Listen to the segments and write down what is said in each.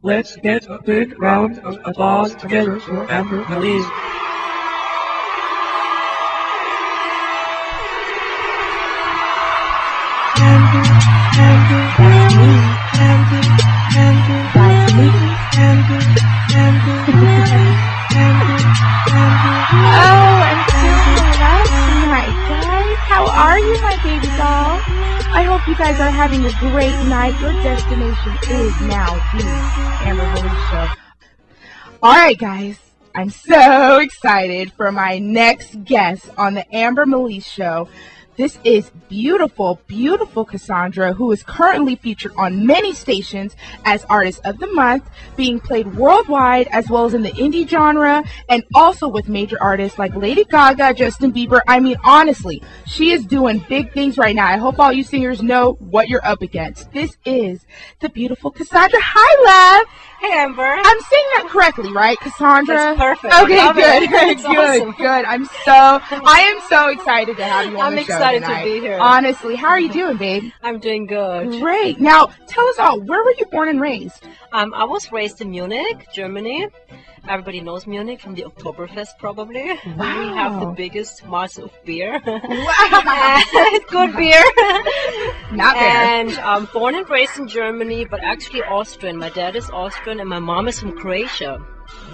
Let's get a big round of applause together for Amber Malise. How are you, my baby doll? I hope you guys are having a great night. Your destination is now the Amber Malise Show. Alright guys, I'm so excited for my next guest on the Amber Malise Show. This is beautiful, beautiful Cassandra, who is currently featured on many stations as Artist of the Month, being played worldwide as well as in the indie genre, and also with major artists like Lady Gaga, Justin Bieber. I mean, honestly, she is doing big things right now. I hope all you singers know what you're up against. This is the beautiful Cassandra. Hi, love. Hey, Amber. I'm saying that correctly, right, Cassandra? That's perfect. Okay, good. Good, awesome. Good. I am so excited to have you on the show excited tonight. to be here. Honestly, how are you doing, babe? I'm doing good. Great. Now, tell us all, where were you born and raised? I was raised in Munich, Germany. Everybody knows Munich from the Oktoberfest, probably. Wow. We have the biggest mass of beer. Wow. Good beer. Not bad. And I'm born and raised in Germany, but actually Austrian. My dad is Austrian and my mom is from Croatia.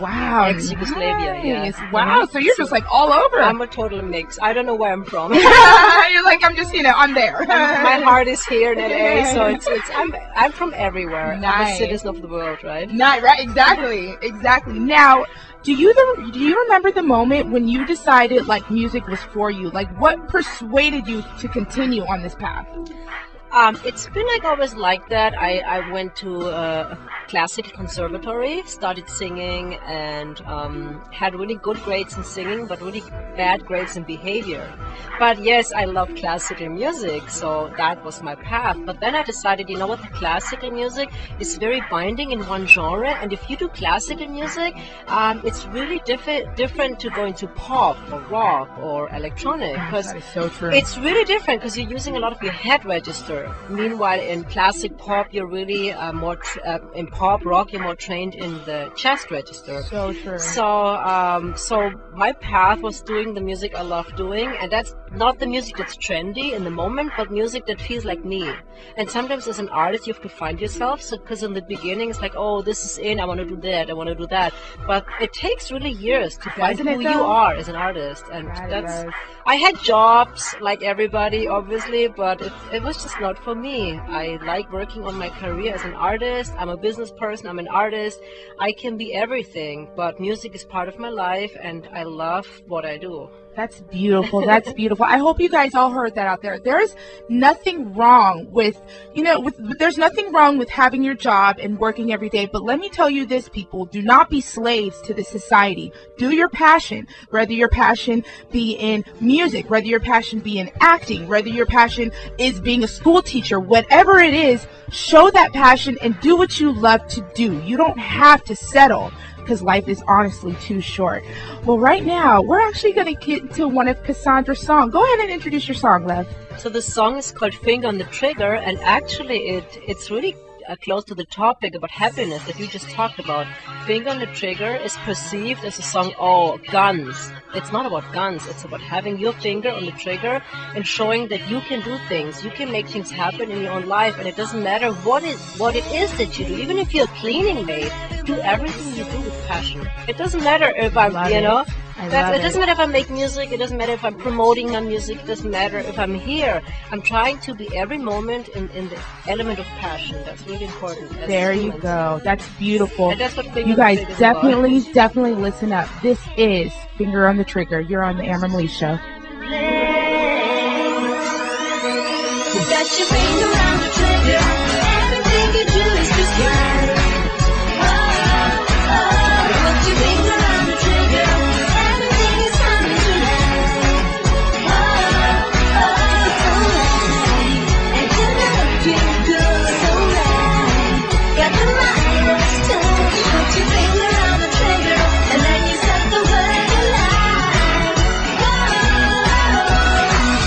Wow. Ex-Yugoslavia, nice. yeah. Wow, so you're just like all over. I'm a total mix. I don't know where I'm from. You're like, I'm just, I'm there. My heart is here in LA, so I'm from everywhere. Nice. I'm a citizen of the world, right? Right, exactly. Now, do you remember the moment when you decided like music was for you? Like, what persuaded you to continue on this path? It's been like always like that. I went to a classical conservatory, started singing, and had really good grades in singing, but really bad grades in behavior. But yes, I love classical music, so that was my path. But then I decided, you know what, the classical music is very binding in one genre, and if you do classical music, it's really different to go into pop or rock or electronic. That is so true. It's really different because you're using a lot of your head register. Meanwhile, in classic pop, you're really in pop rock, you're more trained in the chest register. So true. So my path was doing the music I love doing, and that's not the music that's trendy in the moment, but music that feels like me. And sometimes as an artist, you have to find yourself. So, because in the beginning, it's like, oh, this is in, I want to do that, I want to do that. But it takes really years to find who you are as an artist, and I had jobs like everybody, obviously, but it was just not for me. I like working on my career as an artist. I'm a business person, I'm an artist. I can be everything, but music is part of my life, and I love what I do. That's beautiful. That's beautiful. I hope you guys all heard that out there. There's nothing wrong with, there's nothing wrong with having your job and working every day. But let me tell you this, people, do not be slaves to the society. Do your passion, whether your passion be in music, whether your passion be in acting, whether your passion is being a school teacher, whatever it is, show that passion and do what you love to do. You don't have to settle, because life is honestly too short. Well, right now, we're actually going to get into one of Cassandra's songs. Go ahead and introduce your song, Lev. So the song is called Finger on the Trigger, and actually it's really close to the topic about happiness that you just talked about. Finger on the Trigger is perceived as a song, oh, guns. It's not about guns, it's about having your finger on the trigger and showing that you can do things, you can make things happen in your own life, and it doesn't matter what it is that you do. Even if you're a cleaning maid, do everything you do with passion. It doesn't matter if I'm, it doesn't matter if I make music, it doesn't matter if I'm promoting my music, it doesn't matter if I'm here. I'm trying to be every moment in the element of passion. That's really important. There you go. That's beautiful. And that's what you guys definitely listen up. This is Finger on the Trigger. You're on the Amber Malise Show. You got your finger on the trigger. Everything you do is just right. Put your finger on the trigger. Everything is coming to life. It's alright. And tonight you go so right. Got the Midas touch. Put your finger on the trigger, and then you set the world alive.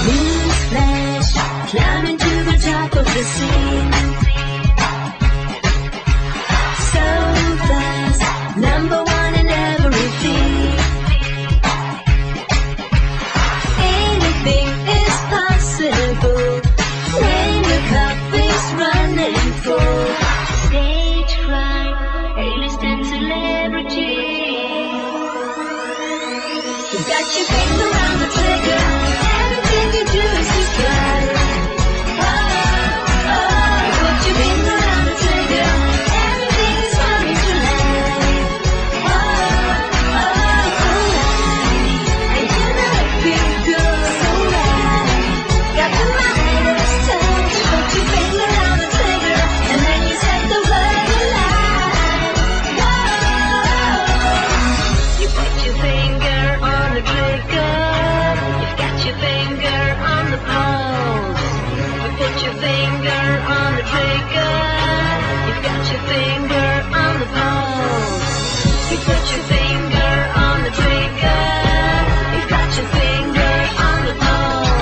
Newsflash, climbing to the top of the sea. So got your finger on the trigger. Everything you do is just right. You put your finger on the trigger. Everything is coming to life. And you know it feels good, so right. Got the lightest touch. Put your finger on the trigger, and then you set the world alight. You put your finger on the trigger. You've got your finger on the pulse. You put your finger on the trigger. You've got your finger on the pulse. You put your finger on the trigger. You've got your finger on the pulse.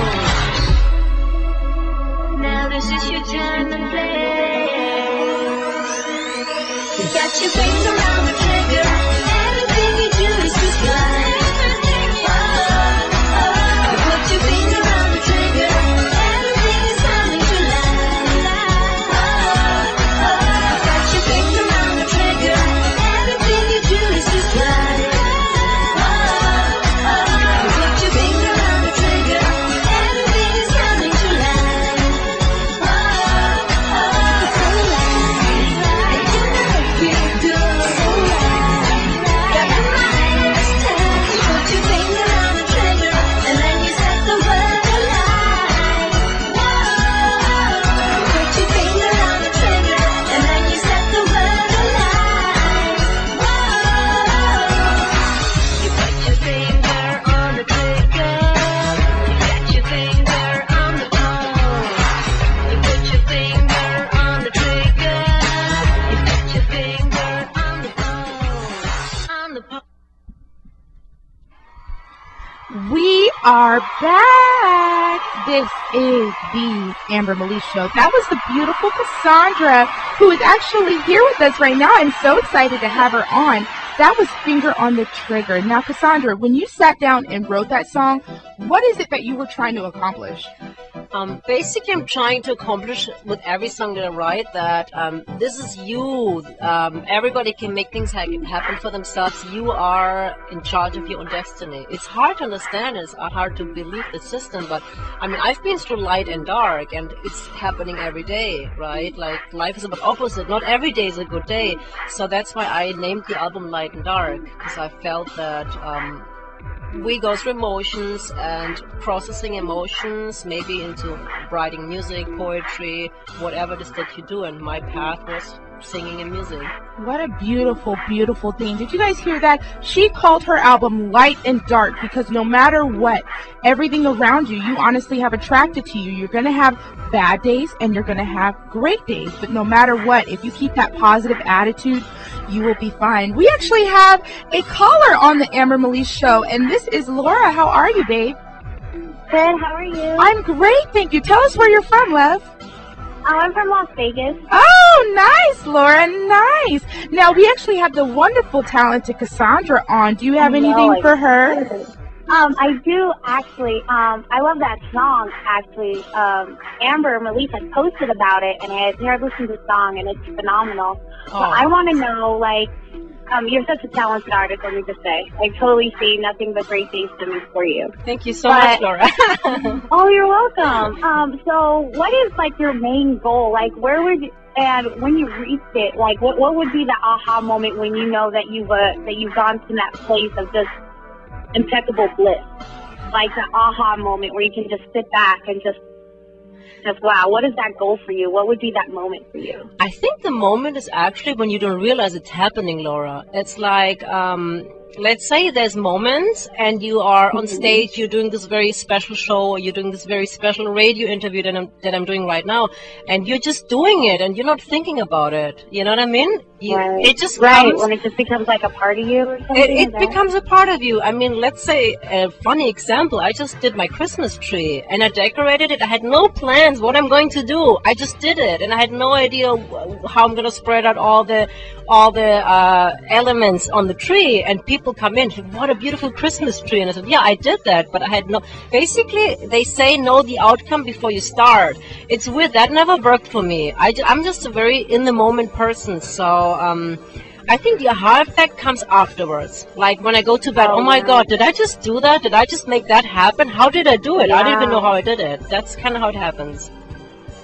Now this is your time to play. You got your finger on the trigger. Everything you do is just right. You put your finger on the trigger. Everything is coming to life. You got your finger on the trigger. Everything you do is just right. You put your finger on the trigger. Everything is coming to life. So right. And you know it feels good, so right. Got the lightest touch. Put your finger on the trigger, and then you set the world alight. Put your finger on the trigger, and then you set the world alight. You put your finger on the trigger. You got your finger on the pulse. You put your finger on the trigger. You got your finger on the pulse. On the pulse. We are back. This is the Amber Malise Show. That was the beautiful Cassandra, who is actually here with us right now. I'm so excited to have her on. That was Finger on the Trigger. Now, Cassandra, when you sat down and wrote that song, what is it that you were trying to accomplish? Basically, I'm trying to accomplish with every song that I write that this is you. Everybody can make things happen for themselves. You are in charge of your own destiny. It's hard to understand. It's hard to believe the system. But, I mean, I've been through light and dark, and it's happening every day, right? Like, life is about opposite. Not every day is a good day. So that's why I named the album Light and Dark, because I felt that we go through emotions and processing emotions, maybe into writing music, poetry, whatever it is that you do, and my path was singing and music. What a beautiful, beautiful thing. Did you guys hear that? She called her album Light and Dark because no matter what, everything around you, you honestly have attracted to you. You're going to have bad days and you're going to have great days. But no matter what, if you keep that positive attitude, you will be fine. We actually have a caller on the Amber Malise Show, and this is Laura. How are you, babe? Good, how are you? I'm great, thank you. Tell us where you're from, love. I'm from Las Vegas. Oh, nice, Laura, nice. Now, we actually have the wonderful, talented Cassandra on. Do you have anything for her? I do, actually. I love that song, actually. Amber Malise had posted about it, and I had listened to the song, and it's phenomenal. Oh. But I want to know, like, you're such a talented artist, let me just say. I totally see nothing but great things coming for you. Thank you so much, Laura. Oh, you're welcome. So what is, like, your main goal? Like, where would you, and when you reached it, like, what would be the aha moment when you know that you've gone to that place of just impeccable bliss? Like the aha moment where you can just sit back and just wow, what is that goal for you? What would be that moment for you? I think the moment is actually when you don't realize it's happening, Laura. It's like, let's say there's moments and you are on stage, you're doing this very special show, or you're doing this very special radio interview that I'm doing right now, and you're just doing it and you're not thinking about it. You know what I mean? Right. It just comes, when it just becomes like a part of you or something? It becomes a part of you. I mean, let's say a funny example. I just did my Christmas tree and I decorated it. I had no plans what I'm going to do. I just did it, and I had no idea how I'm going to spread out all the elements on the tree. And people come in, what a beautiful Christmas tree. And I said, yeah, I did that, but I had no. Basically, they say know the outcome before you start. It's weird. That never worked for me. I'm just a very in the moment person. So I think the aha effect comes afterwards. Like when I go to bed, oh my God, did I just do that? Did I just make that happen? How did I do it? I don't even know how I did it. That's kind of how it happens.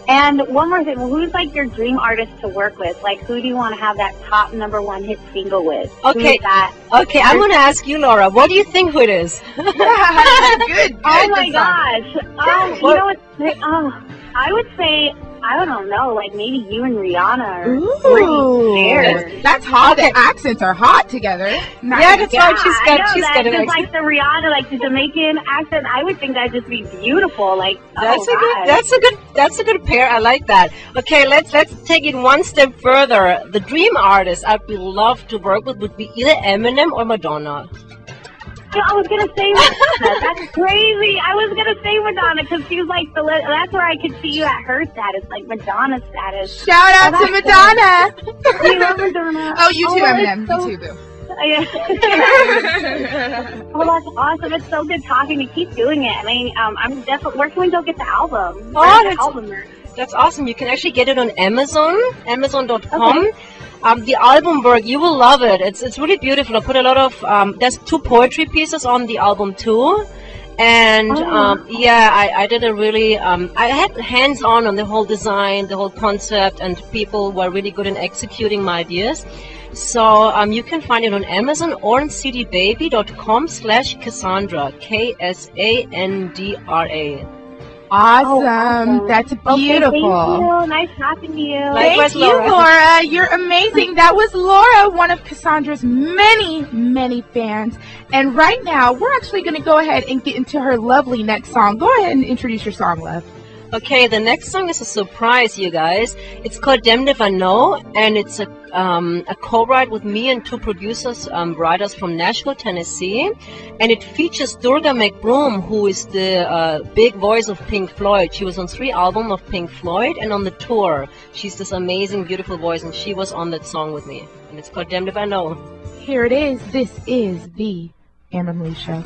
And one more thing, who's like your dream artist to work with? Like, who do you want to have that top #1 hit single with? Okay, okay, I'm going to ask you, Laura. What do you think who it is? Good. Oh my gosh. You know what? I would say, I don't know, like maybe you and Rihanna. Ooh, that's hot. The accents are hot together. Yeah, that's right. She's got an accent. Like the Rihanna, like the Jamaican accent. I would think that'd just be beautiful. Like that's a good pair. I like that. Okay, let's take it one step further. The dream artist I'd be love to work with would be either Eminem or Madonna. I was gonna say Madonna. That's crazy. I was gonna say Madonna because she was like that's where I could see you at her status, like Madonna status. Shout out to Madonna. We love Madonna. Oh, you too, Eminem. You too, boo. Oh, that's awesome. It's so good talking to you. Keep doing it. I mean, I'm definitely. Where can we go get the album? That's awesome. You can actually get it on Amazon, Amazon.com. Okay. The album work, you will love it. It's really beautiful. I put a lot of there's 2 poetry pieces on the album too, and yeah, I did a really I had hands-on the whole design, the whole concept, and people were really good in executing my ideas. So you can find it on Amazon or on cdbaby.com/Cassandra, Ksandra. Awesome. That's beautiful. Okay, thank you. Nice talking to you. Thank you, Laura. You're amazing. That was Laura, one of Cassandra's many, many fans. And right now, we're actually going to go ahead and get into her lovely next song. Go ahead and introduce your song, love. Okay, the next song is a surprise, you guys. It's called Damned If I Know, and it's a co-write with me and 2 producers, writers from Nashville, Tennessee. And it features Durga McBroom, who is the big voice of Pink Floyd. She was on 3 albums of Pink Floyd and on the tour. She's this amazing, beautiful voice, and she was on that song with me. And it's called Damned If I Know. Here it is. This is the Amber Malise Show.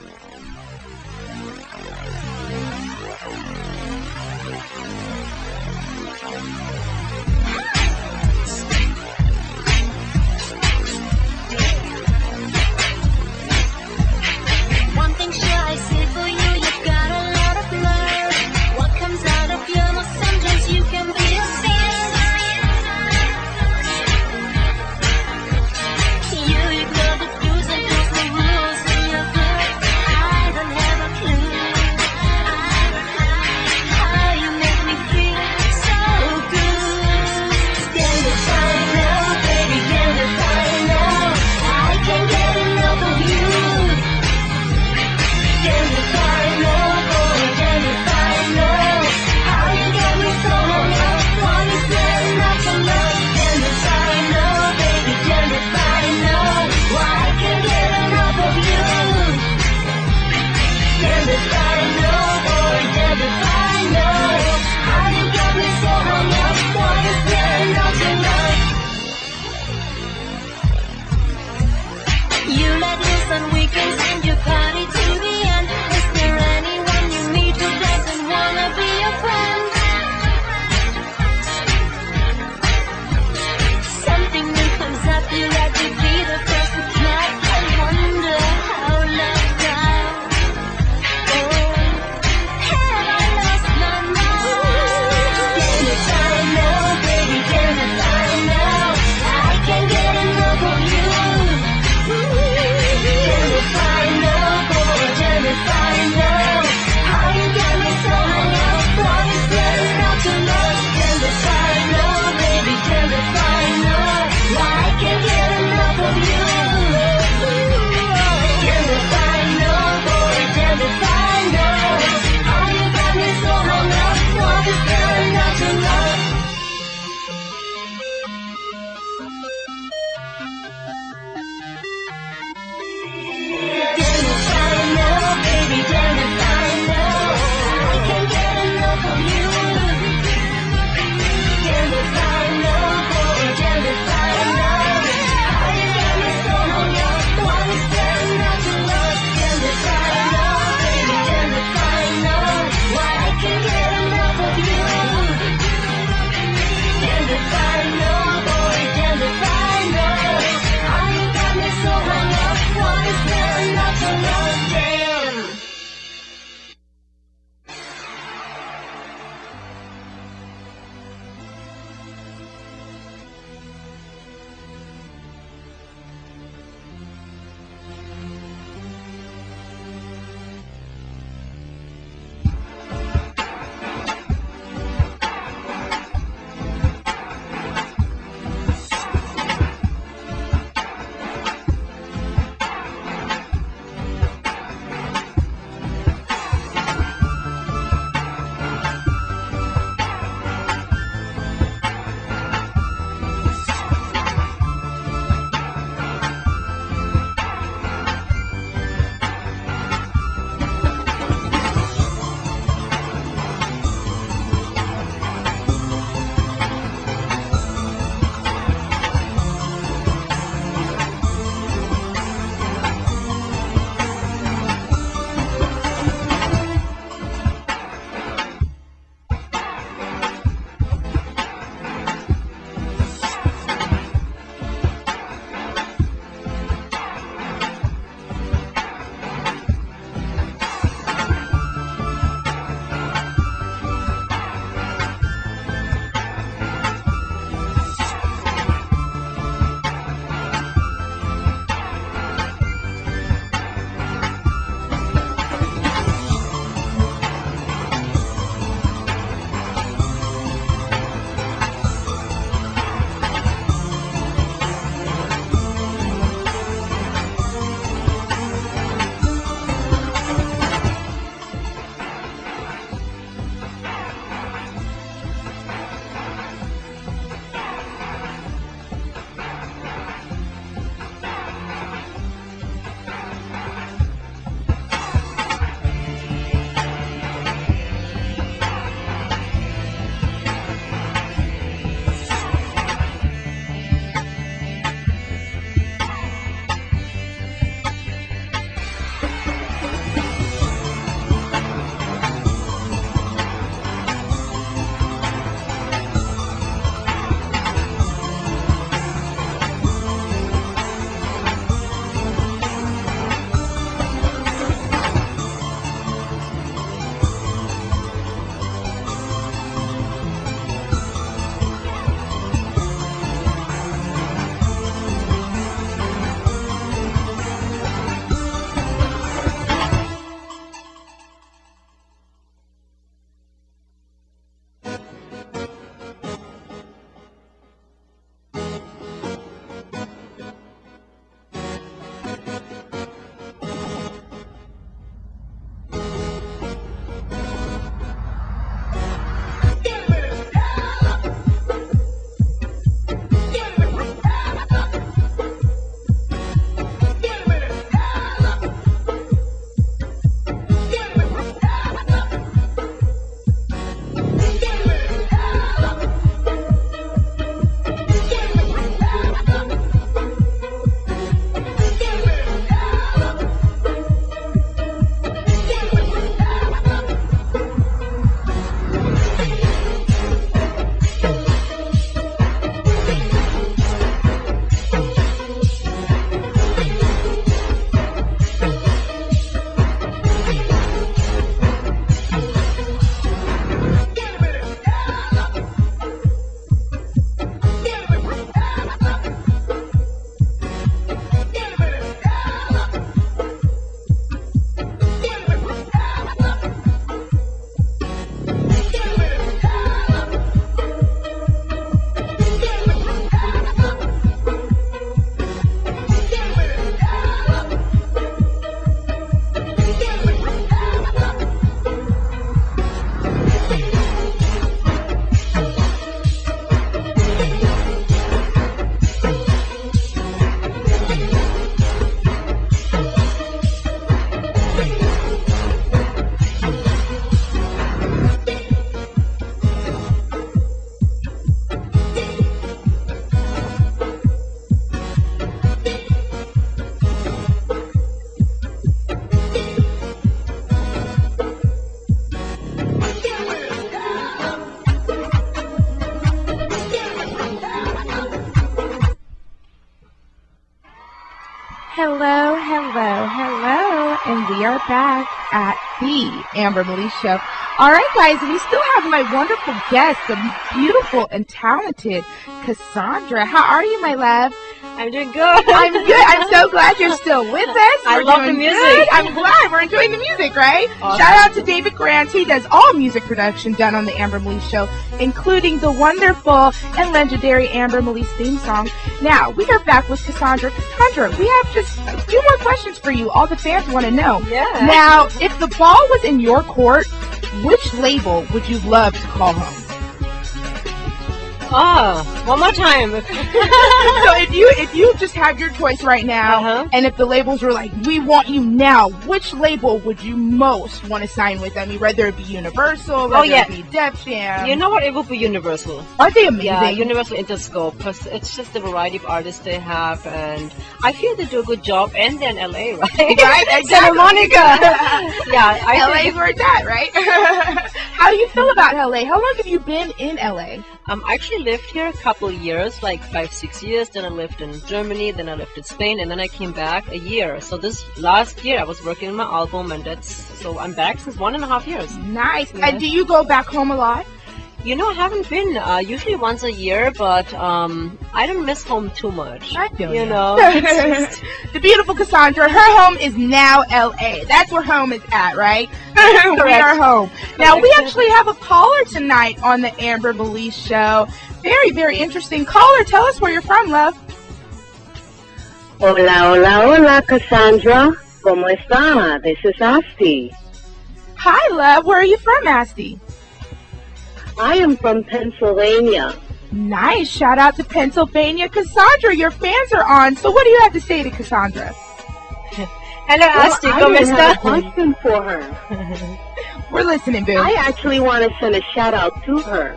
Hello, hello, hello, and we are back at the Amber Malise Show. All right, guys, we still have my wonderful guest, the beautiful and talented Cassandra. How are you, my love? I'm doing good. I'm good. I'm so glad you're still with us. I We're love the doing music. good. I'm glad. We're enjoying the music, right? Awesome. Shout out to David Grant. He does all music production done on the Amber Malise Show, including the wonderful and legendary Amber Malise theme song. Now, we are back with Cassandra. Cassandra, we have just a few more questions for you. All the fans want to know. Yeah. Now, if the ball was in your court, which label would you love to call home? One more time. So if you just had your choice right now, and if the labels were like, we want you now, which label would you most want to sign with? I mean, whether it be Universal, whether it be Def Jam. You know what? It would be Universal. Aren't they amazing? Yeah, Universal Interscope, because it's just the variety of artists they have, and I feel they do a good job, and they're in LA, right? Right, exactly. Santa Monica. Yeah, LA is where it's at, right? How do you feel about LA? How long have you been in LA? I actually lived here a couple of years, like 5-6 years. Then I lived in Germany, then I lived in Spain, and then I came back a year. So this last year I was working on my album, and so I'm back since 1.5 years. Nice. Yeah. And do you go back home a lot? You know, I haven't been, usually once a year, but I don't miss home too much. I feel you that. know. It's just, The beautiful Cassandra, her home is now LA. That's where home is at, right? We are home. Now, we actually have a caller tonight on the Amber Malise Show. Very, very interesting. Caller, tell us where you're from, love. Hola, hola, hola, Cassandra. ¿Cómo está? This is Asti. Hi, love. Where are you from, Asti? I am from Pennsylvania. Nice. Shout out to Pennsylvania. Cassandra, your fans are on. So what do you have to say to Cassandra? hello, Asti, ¿cómo I have a está? question for her. We're listening, boo. I actually want to send a shout out to her.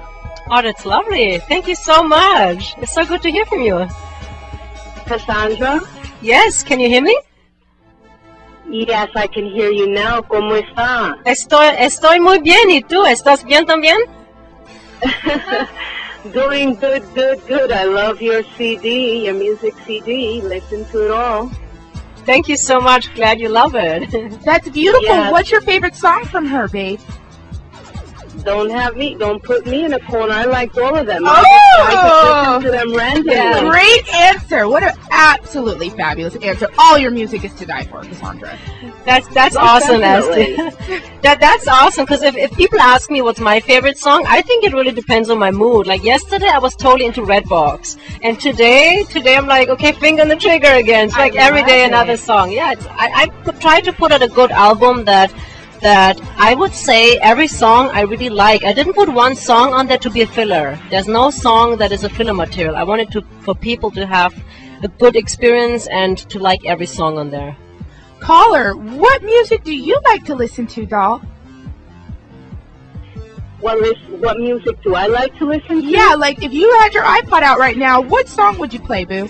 Oh, that's lovely. Thank you so much. It's so good to hear from you. Cassandra? Yes, can you hear me? Yes, I can hear you now. ¿Cómo está? Estoy muy bien. ¿Y tú? ¿Estás bien también? Doing good, good, good. I love your CD, your music CD. Listen to it all. Thank you so much. Glad you love it. That's beautiful. Yes. What's your favorite song from her, babe? Don't put me in a corner. I liked all of them. Oh! I just listen to them randomly. Yeah. Great answer. What an absolutely fabulous answer. All your music is to die for, Cassandra. That's awesome, Asti. definitely. That's awesome, because if people ask me what's my favorite song, I think it really depends on my mood. Like yesterday, I was totally into Redbox, and today I'm like, okay, finger on the trigger again. It's like every day another song. Yeah, I try to put out a good album that I would say every song I really like. I didn't put one song on there to be a filler. There's no song that is a filler material. I wanted for people to have a good experience and to like every song on there. Caller, what music do you like to listen to, doll? What music do I like to listen to? Yeah, like if you had your iPod out right now, what song would you play, boo?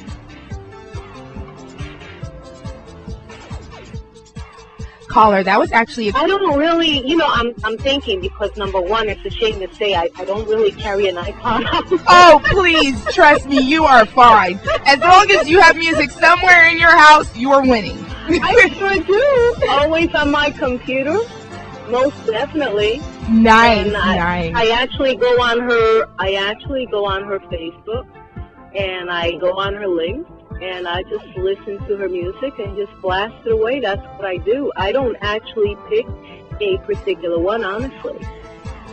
Caller, that was actually I don't really, I'm thinking because number one, it's a shame to say I don't really carry an iPod. Oh, please, trust me, you are fine. As long as you have music somewhere in your house, you are winning. I sure do. Always on my computer. Most definitely. Nice, And nice. I actually go on her Facebook, and I go on her link, and I just listen to her music and just blast it away. That's what I do. I don't actually pick a particular one, honestly.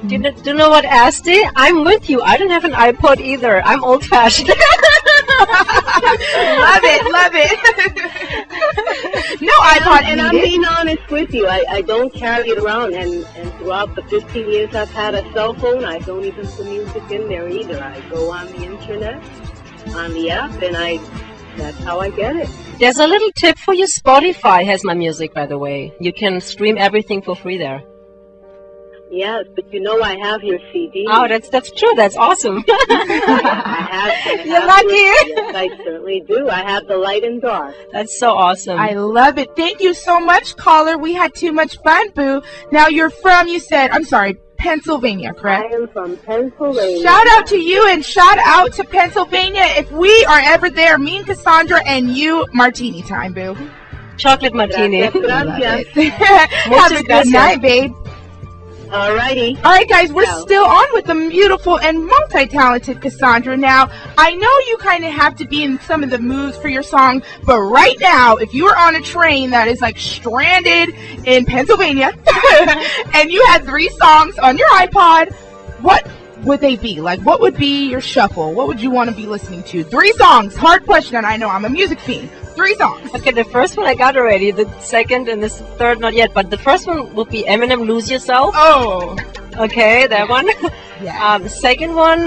Do you know what, Asti? I'm with you. I don't have an iPod either. I'm old-fashioned. Love it, love it. No iPod And I'm needed. being honest with you. I don't carry it around, and throughout the 15 years I've had a cell phone, I don't even put music in there either. I go on the internet, on the app, and that's how I get it. There's a little tip for you. Spotify has my music, by the way. You can stream everything for free there. Yes, but I have your CD. Oh, that's true. That's awesome. I have You're lucky. Yes, I certainly do. I have the light and dark. That's so awesome. I love it. Thank you so much, caller. We had too much fun, boo. Now you're from, you said, I'm sorry, Pennsylvania, correct? I am from Pennsylvania. Shout out to you and shout out to Pennsylvania. If we are ever there, me and Cassandra and you, martini time, boo. Chocolate martini. Gracias. Have a good night, babe. Alrighty. All right, guys, we're still on with the beautiful and multi-talented Cassandra. Now, I know you kind of have to be in some of the moods for your song, but right now, if you were on a train that is like stranded in Pennsylvania and you had 3 songs on your iPod, what would they be? Like, what would be your shuffle? What would you want to be listening to? 3 songs. Hard question, and I know I'm a music fiend. 3 songs. Okay, the first one I got already. The second and the third not yet. But the first one would be Eminem, Lose Yourself. Oh. Okay, that one. Yeah. Second one,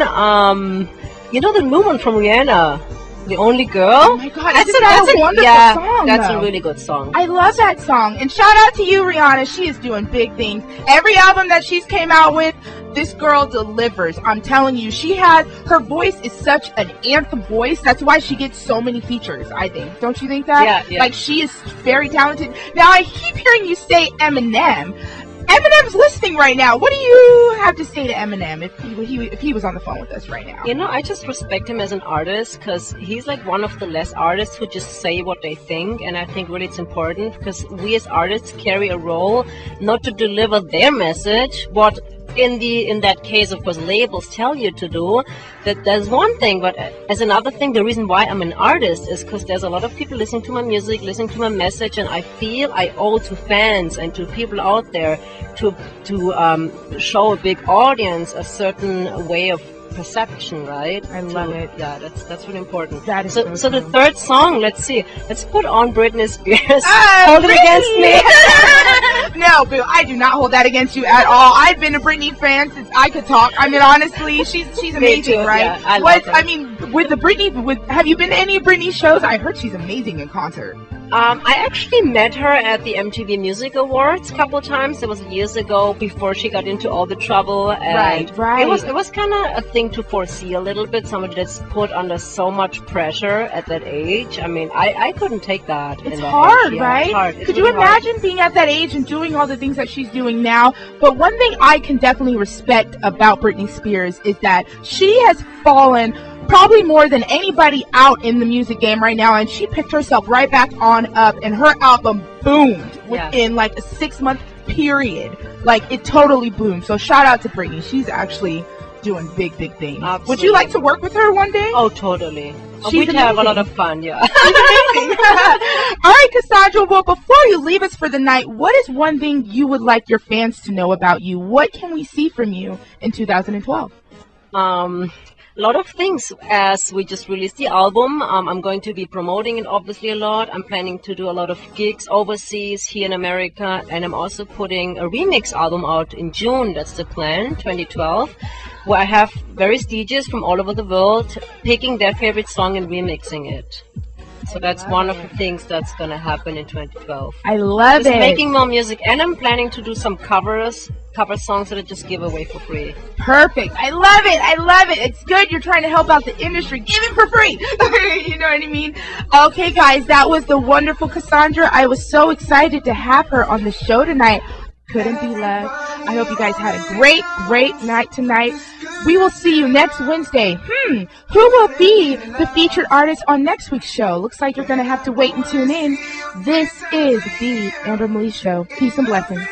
you know the new one from Rihanna, The Only Girl? Oh my God, that's a wonderful song. That's though. a really good song. I love that song. And shout out to you, Rihanna. She is doing big things. Every album that she's came out with, this girl delivers. I'm telling you, her voice is such an anthem voice. That's why she gets so many features, I think. Don't you think that? Yeah. Like, she is very talented. Now, I keep hearing you say Eminem. Eminem's listening right now. What do you have to say to Eminem if he was on the phone with us right now? You know, I just respect him as an artist because he's like one of the less artists who just say what they think, and I think really it's important because we as artists carry a role not to deliver their message, what in that case, of course, labels tell you to do. That's one thing, but as another thing, the reason why I'm an artist is because there's a lot of people listening to my music, listening to my message, and I feel I owe to fans and to people out there to show a big audience a certain way of perception, right? I love it. Yeah, that's really important. That is so the third song, let's put on Britney Spears. Hold it against me. No, boo, I do not hold that against you at all. I've been a Britney fan since I could talk. I mean, honestly, she's amazing, too, right? yeah, I love her. I mean, have you been to any of Britney's shows? I heard she's amazing in concert. I actually met her at the MTV Music Awards a couple of times. It was years ago before she got into all the trouble. And right. It was kind of a thing to foresee a little bit. Somebody that's put under so much pressure at that age. I mean, I couldn't take that. It's hard, right? It's hard. Could you imagine being at that age and doing all the things that she's doing now? But one thing I can definitely respect about Britney Spears is that she has fallen probably more than anybody out in the music game right now, and she picked herself right back on up, and her album boomed within like a 6-month period. Like, it totally boomed. So shout out to Britney. She's actually doing big things. Absolutely. Would you like to work with her one day? Oh, totally. She's We'd have a lot of fun, yeah. She's amazing. All right, Cassandra, well, before you leave us for the night, what is one thing you would like your fans to know about you? What can we see from you in 2012? A lot of things. As we just released the album, I'm going to be promoting it obviously a lot. I'm planning to do a lot of gigs overseas, here in America, and I'm also putting a remix album out in June. That's the plan, 2012, where I have various DJs from all over the world picking their favorite song and remixing it. So that's one of the things that's going to happen in 2012. I love just it. Making more music, and I'm planning to do some cover songs that I just give away for free. Perfect. I love it. I love it. It's good. You're trying to help out the industry. Give it for free. You know what I mean? Okay, guys, that was the wonderful Cassandra. I was so excited to have her on the show tonight. Couldn't be less. I hope you guys had a great night tonight. We will see you next Wednesday. Who will be the featured artist on next week's show? Looks like you're going to have to wait and tune in. This is the Amber Malise Show. Peace and blessings.